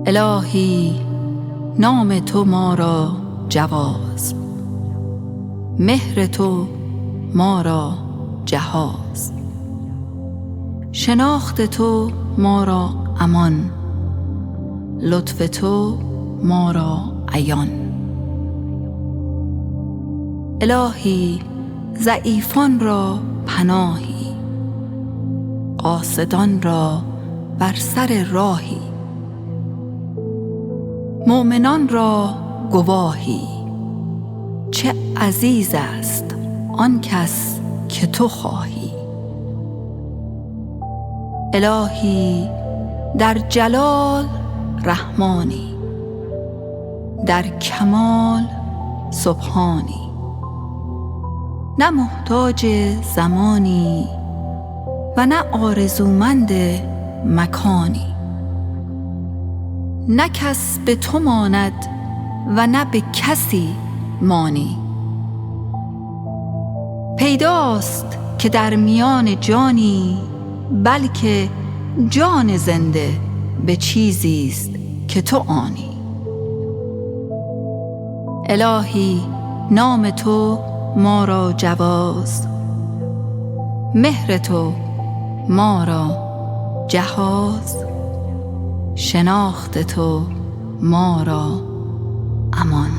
الهی نام تو ما را جواز، مهر تو ما را جهاز، شناخت تو ما را امان، لطف تو ما را عیان. الهی ضعیفان را پناهی، قاصدان را بر سر راهی، مؤمنان را گواهی. چه عزیز است آن کس که تو خواهی. الهی در جلال رحمانی، در کمال سبحانی، نه محتاج زمانی و نه آرزومند مکانی. نه کس به تو ماند و نه به کسی مانی. پیداست که در میان جانی، بلکه جان زنده به چیزیست که تو آنی. الهی نام تو ما را جواز، مهر تو ما را جهاز، شناخت تو ما را امان.